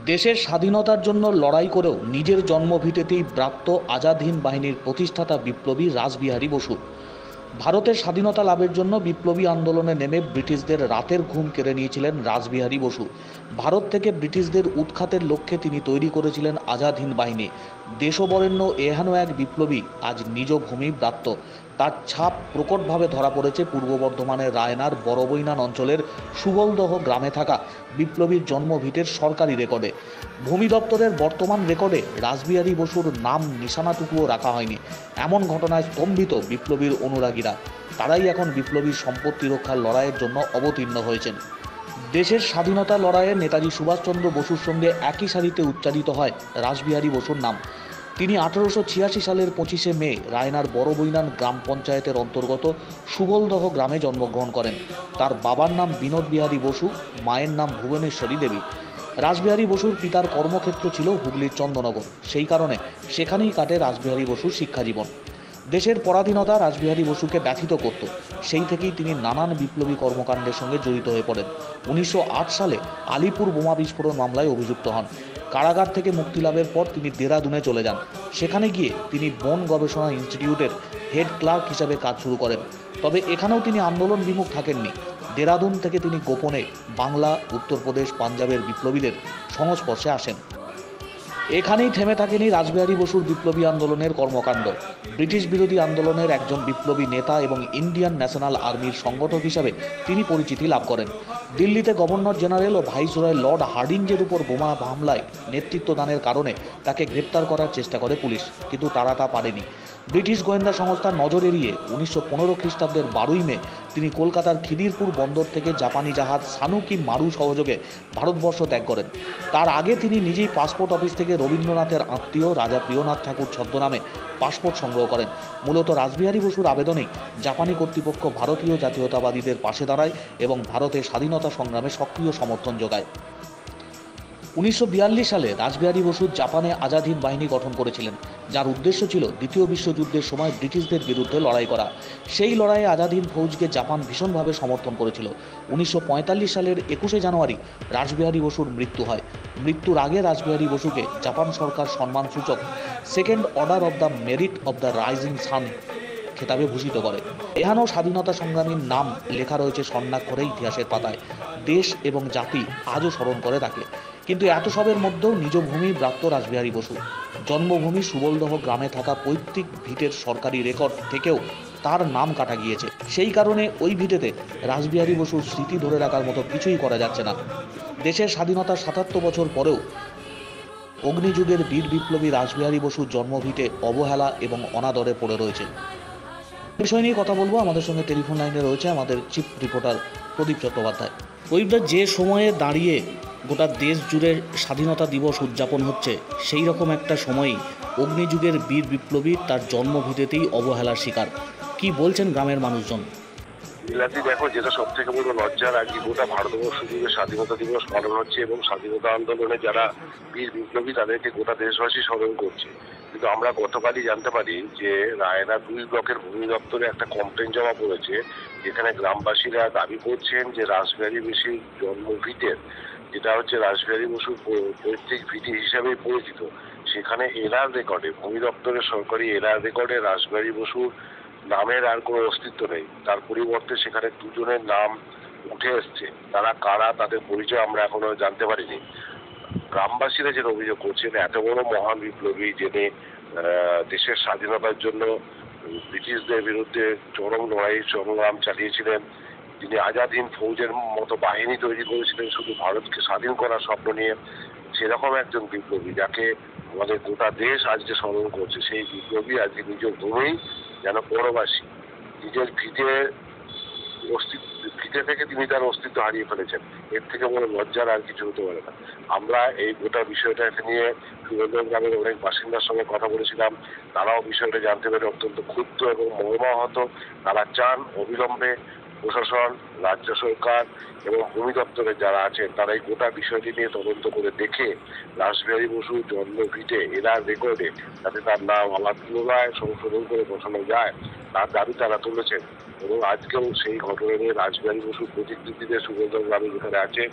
দেশের স্বাধীনতার জন্য লড়াই করেও নিজের জন্মভিটেতেই ব্রাত্য আজাদ হিন্দ বাহিনীর প্রতিষ্ঠাতা বিপ্লবী রাসবিহারী বসু। ভারতের স্বাধীনতা লাভের জন্য বিপ্লবী আন্দোলনে নেমে ব্রিটিশদের রাতের ঘুম কেড়ে নিয়েছিলেন রাসবিহারী বসু। ভারত থেকে ব্রিটিশদের উৎখাতের লক্ষ্যে তিনি তৈরি করেছিলেন আজাদ হিন্দ বাহিনী। দেশবরেণ্য এহেন এক বিপ্লবী আজ নিজ ভূমি ব্রাত্য। তার ছাপ প্রকটভাবে ধরা পড়েছে পূর্ব বর্ধমানের রায়নার বড়বৈনান অঞ্চলের সুবলদহ গ্রামে থাকা বিপ্লবীর জন্মভিটের সরকারি রেকর্ডে। ভূমি দপ্তরের বর্তমান রেকর্ডে রাসবিহারী বসুর নাম নিশানাটুকুও রাখা হয়নি। এমন ঘটনায় স্তম্ভিত বিপ্লবীর অনুরাগীরা। তারাই এখন বিপ্লবীর সম্পত্তি রক্ষার লড়াইয়ের জন্য অবতীর্ণ হয়েছেন। দেশের স্বাধীনতা লড়াইয়ে নেতাজি সুভাষচন্দ্র বসুর সঙ্গে একই সারিতে উচ্চারিত হয় রাসবিহারী বসুর নাম। তিনি 1886 সালের 25শে মে রায়নার বড়বৈনান গ্রাম পঞ্চায়েতের অন্তর্গত সুবলদহ গ্রামে জন্মগ্রহণ করেন। তার বাবার নাম বিনোদ বিহারী বসু, মায়ের নাম ভুবনেশ্বরী দেবী। রাসবিহারী বসুর পিতার কর্মক্ষেত্র ছিল হুগলির চন্দননগর। সেই কারণে সেখানেই কাটে রাসবিহারী বসুর শিক্ষাজীবন। দেশের পরাধীনতা রাসবিহারী বসুকে ব্যথিত করত। সেই থেকেই তিনি নানান বিপ্লবী কর্মকাণ্ডের সঙ্গে জড়িত হয়ে পড়েন। 1908 সালে আলিপুর বোমা বিস্ফোরণ মামলায় অভিযুক্ত হন। কারাগার থেকে মুক্তি লাভের পর তিনি দেরাদুনে চলে যান। সেখানে গিয়ে তিনি বন গবেষণা ইনস্টিটিউটের হেড ক্লার্ক হিসাবে কাজ শুরু করেন। তবে এখানেও তিনি আন্দোলন বিমুখ থাকেননি। দেরাদুন থেকে তিনি গোপনে বাংলা, উত্তরপ্রদেশ, পাঞ্জাবের বিপ্লবীদের সংস্পর্শে আসেন। এখানেই থেমে থাকেনি রাসবিহারী বসুর বিপ্লবী আন্দোলনের কর্মকাণ্ড। ব্রিটিশ বিরোধী আন্দোলনের একজন বিপ্লবী নেতা এবং ইন্ডিয়ান ন্যাশনাল আর্মির সংগঠক হিসাবে তিনি পরিচিতি লাভ করেন। দিল্লিতে গভর্নর জেনারেল ও ভাইসরয় লর্ড হার্ডিঞ্জের উপর বোমা হামলায় নেতৃত্ব দানের কারণে তাকে গ্রেপ্তার করার চেষ্টা করে পুলিশ, কিন্তু তারা তা পারেনি। ব্রিটিশ গোয়েন্দা সংস্থার নজর এড়িয়ে 1915 খ্রিস্টাব্দের 12ই মে তিনি কলকাতার খিদিরপুর বন্দর থেকে জাপানি জাহাজ সানুকি মারু সহযোগে ভারতবর্ষ ত্যাগ করেন। তার আগে তিনি নিজেই পাসপোর্ট অফিস থেকে রবীন্দ্রনাথের আত্মীয় রাজা প্রিয়নাথ ঠাকুর ছদ্মনামে পাসপোর্ট সংগ্রহ করেন। মূলত রাসবিহারী বসুর আবেদনেই জাপানি কর্তৃপক্ষ ভারতীয় জাতীয়তাবাদীদের পাশে দাঁড়ায় এবং ভারতের স্বাধীনতা সংগ্রামে সক্রিয় সমর্থন যোগায়। 1942 সালে রাসবিহারী বসু জাপানে আজাদ হিন্দ বাহিনী গঠন করেছিলেন, যার উদ্দেশ্য ছিল দ্বিতীয় বিশ্বযুদ্ধের সময় ব্রিটিশদের বিরুদ্ধে লড়াই করা। সেই লড়াইয়ে আজাদ হিন্দ ফৌজকে জাপান ভীষণভাবে সমর্থন করেছিল। 1945 সালের 21শে জানুয়ারি রাসবিহারী বসুর মৃত্যু হয়। মৃত্যুর আগে রাসবিহারী বসুকে জাপান সরকার সম্মানসূচক second order of the merit of the rising sun খেতাবে ভূষিত করে। এখানেও স্বাধীনতা সংগ্রামীর নাম লেখা রয়েছে স্বর্ণাক্ষরে ইতিহাসের পাতায়। দেশ এবং জাতি আজও স্মরণ করে তাকে। কিন্তু এত সবের মধ্যেও নিজ ভূমি ব্রাত্য রাসবিহারী বসু। জন্মভূমি সুবলদহ গ্রামে থাকা পৈতৃক ভিটের সরকারি রেকর্ড থেকেও তার নাম কাটা গিয়েছে। সেই কারণে ওই ভিটেতে রাসবিহারী বসুর স্মৃতি ধরে রাখার মতো কিছুই করা যাচ্ছে না। দেশের স্বাধীনতার ৭৭ বছর পরেও অগ্নিযুগের বীর বিপ্লবী রাসবিহারী বসুর জন্মভিটে অবহেলা এবং অনাদরে পড়ে রয়েছে। বিষয় নিয়ে কথা বলবো। আমাদের সঙ্গে টেলিফোন লাইনে রয়েছে আমাদের চিফ রিপোর্টার প্রদীপ চট্টোপাধ্যায়। প্রদীপদা, যে সময়ে দাঁড়িয়ে গোটা দেশ জুড়ে স্বাধীনতা দিবস উদযাপন হচ্ছে, সেই রকম একটা সময়েই অগ্নিযুগের বীর বিপ্লবী তার জন্মভিটেতেই অবহেলার শিকার। কি বলছেন গ্রামের মানুষজন? বিলাতি, দেখো, যেটা সব থেকে বড় লজ্জার, আজকে গোটা ভারতবর্ষ জুড়ে স্বাধীনতা দিবস পালন হচ্ছে এবং স্বাধীনতা আন্দোলনে যারা বীর বিপ্লবী তাদেরকে গোটা দেশবাসী স্মরণ করছে। কিন্তু আমরা গতকালই জানতে পারি যে রায়না 2 ব্লকের ভূমি দপ্তরে একটা কমপ্লেন জমা পড়েছে, যেখানে গ্রামবাসীরা দাবি করছেন যে রাসবিহারী বসুর জন্মভিটের, যেটা হচ্ছে রাসবিহারী বসুর পৈতৃক ভিটে হিসাবেই পরিচিত, সেখানে এলআর রেকর্ডে, ভূমি দপ্তরের সরকারি এলআর রেকর্ডে রাসবিহারী বসুর নামের আর কোনো অস্তিত্ব নেই। তার পরিবর্তে সেখানে 2 জনের নাম উঠে এসছে। তারা কারা, তাদের পরিচয় আমরা এখনো জানতে পারিনি। গ্রামবাসীরা যেটা অভিযোগ করছেন, এত বড় মহান বিপ্লবী যিনি দেশের স্বাধীনতার জন্য ব্রিটিশদের বিরুদ্ধে চরম লড়াই সংগ্রাম চালিয়েছিলেন, যিনি আজাদ হিন্দ ফৌজের মতো বাহিনী তৈরি করেছিলেন শুধু ভারতকে স্বাধীন করার স্বপ্ন নিয়ে, সেরকম একজন বিপ্লবী যাকে আমাদের গোটা দেশ আজকে স্মরণ করছে, সেই বিপ্লবী আজকে নিজ ভূমি যেন পরবাসী, নিজের ভিটে থেকে তিনি তার অস্তিত্ব হারিয়ে ফেলেছেন। এর থেকে বড় লজ্জার আর কিছু হতে পারে না। আমরা এই গোটা বিষয়টাকে নিয়ে সুরেন্দ্র গ্রামের অনেক বাসিন্দার সঙ্গে কথা বলেছিলাম। তারাও বিষয়টা জানতে পেরে অত্যন্ত ক্ষুব্ধ এবং মর্মাহত। তারা চান অবিলম্বে প্রশাসন, রাজ্য সরকার এবং ভূমি দপ্তরের যারা আছেন তারা এই গোটা বিষয়টি নিয়ে তদন্ত করে দেখে রাসবিহারী বসু জন্মভিটে এরা রেকর্ডে যাতে তার নাম আবার পুনরায় সংশোধন করে বসানো যায় তার দাবি তারা তুলেছেন। এবং আজকেও সেই ঘটনা নিয়ে রাসবিহারী বসুর প্রতিকৃতিদের সুগন্ধ গ্রামে যেখানে আছে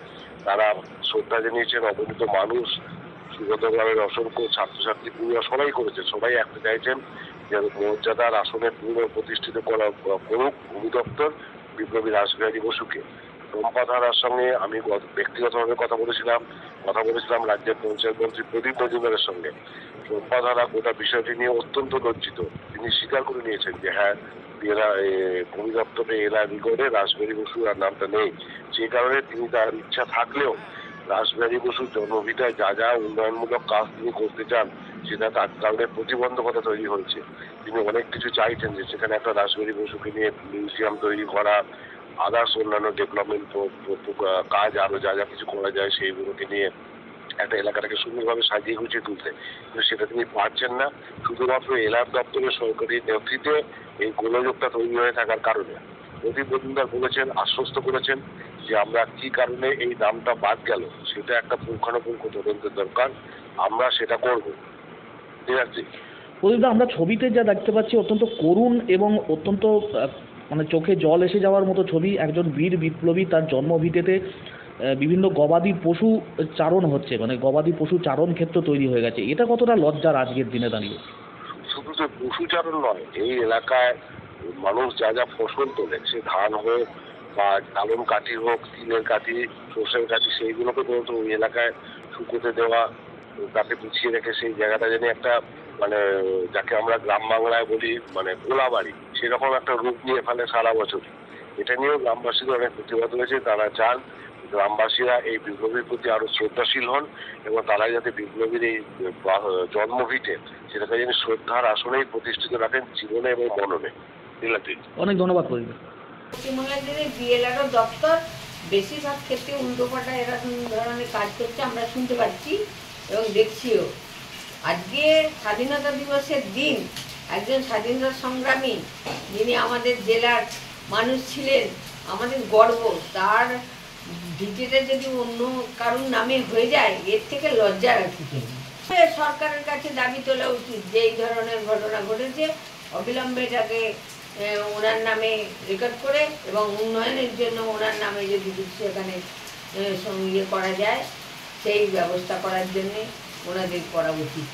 তারা শ্রদ্ধা জানিয়েছেন। অবনীত মানুষ, সুগন্ধ গ্রামের অসংখ্য ছাত্রছাত্রী পূর্ণ সবাই করেছে, সবাই একটা চাইছেন যে মর্যাদার আসনে পুনঃ প্রতিষ্ঠিত করুক ভূমি দপ্তর বিপ্লবী রাসবিহারী বসুকে। টম্পা ধারার সঙ্গে আমি ব্যক্তিগতভাবে কথা বলেছিলাম রাজ্যের পঞ্চায়েত মন্ত্রী প্রদীপ মজুমদারের সঙ্গে। টম্পা ধারা গোটা বিষয়টি নিয়ে অত্যন্ত লজ্জিত। তিনি স্বীকার করে নিয়েছেন যে হ্যাঁ, এরা ভূমি দপ্তরে এরা রেকর্ডে রাসবিহারী বসু আর নামটা নেই। সেই কারণে তিনি তার ইচ্ছা থাকলেও রাসবিহারী বসুর জন্মভিটায় যা যা উন্নয়নমূলক কাজ তিনি করতে চান সেটা তার কারণে প্রতিবন্ধকতা তৈরি হয়েছে। তিনি অনেক কিছু চাইছেন যে সেখানে একটা রাসবিহারী বসুকে নিয়ে মিউজিয়াম তৈরি করা, আদার্স অন্যান্য ডেভেলপমেন্ট কাজ আরো যা যা কিছু করা যায় সেইগুলোকে নিয়ে একটা এলাকাটাকে সুন্দরভাবে সাজিয়ে গুছিয়ে তুলতে, কিন্তু সেটা তিনি পারছেন না। শুধুমাত্র এলার দপ্তরের সরকারি নেতৃত্বে এই গোলযোগটা তৈরি হয়ে থাকার কারণে প্রদীপ মজুমদার বলেছেন, আশ্বস্ত করেছেন যে আমরা কি কারণে এই নামটা বাদ গেল সেটা একটা পুঙ্খানুপুঙ্খ তদন্তের দরকার, আমরা সেটা করব। ঠিক আছে, প্রদীপদা, আমরা ছবিতে যা দেখতে পাচ্ছি অত্যন্ত করুণ এবং অত্যন্ত মানে চোখে জল এসে যাওয়ার মতো ছবি। একজন বীর বিপ্লবী তার জন্মভিটেতে বিভিন্ন গবাদি পশু চারণ হচ্ছে, মানে গবাদি পশু চারণ ক্ষেত্র তৈরি হয়ে গেছে। এটা কতটা লজ্জার আজকের দিনে দাঁড়িয়ে? শুধু যে পশুচারণ নয়, এই এলাকায় মানুষ যা যা ফসল তোলে, সে ধান হোক বা ডালম কাঠি হোক, তিলের কাঠি, সর্ষের কাঠি, সেইগুলোকে পর্যন্ত ওই এলাকায় শুকোতে দেওয়া, তাকে পিছিয়ে রেখে সেই জায়গাটা যেন একটা মানে যাকে আমরা গ্রাম বাংলায় বলি মানে গোলাবাড়ি, সেরকম একটা রূপ নিয়ে ফেলে সারা বছর। এটা নিয়েও গ্রামবাসীদের অনেক প্রতিবাদ হয়েছে। তারা চান গ্রামবাসীরা এই বিপ্লবীর প্রতি আরো শ্রদ্ধাশীল হন এবং তারা যাতে বিপ্লবীর এই জন্মভিটে সেটাকে যেন শ্রদ্ধার আসনেই প্রতিষ্ঠিত রাখেন জীবনে এবং মননে। অনেক ধন্যবাদ প্রদীপ। পশ্চিমবাংলার যে বিএলআরও দপ্তর বেশিরভাগ ক্ষেত্রে উল্টোপাল্টা এরকম ধরনের কাজ করছে, আমরা শুনতে পাচ্ছি এবং দেখছিও। আজকে স্বাধীনতা দিবসের দিন একজন স্বাধীনতা সংগ্রামী যিনি আমাদের জেলার মানুষ ছিলেন, আমাদের গর্ব, তার ভিটেটা যদি অন্য কারোর নামে হয়ে যায় এর থেকে লজ্জা রাখি। সরকারের কাছে দাবি তোলা উচিত যে এই ধরনের ঘটনা ঘটেছে অবিলম্বে এটাকে ওনার নামে রেকর্ড করে এবং উন্নয়নের জন্য ওনার নামে যদি কিছু এখানে ইয়ে করা যায় সেই ব্যবস্থা করার জন্যে ওনাদের করা উচিত।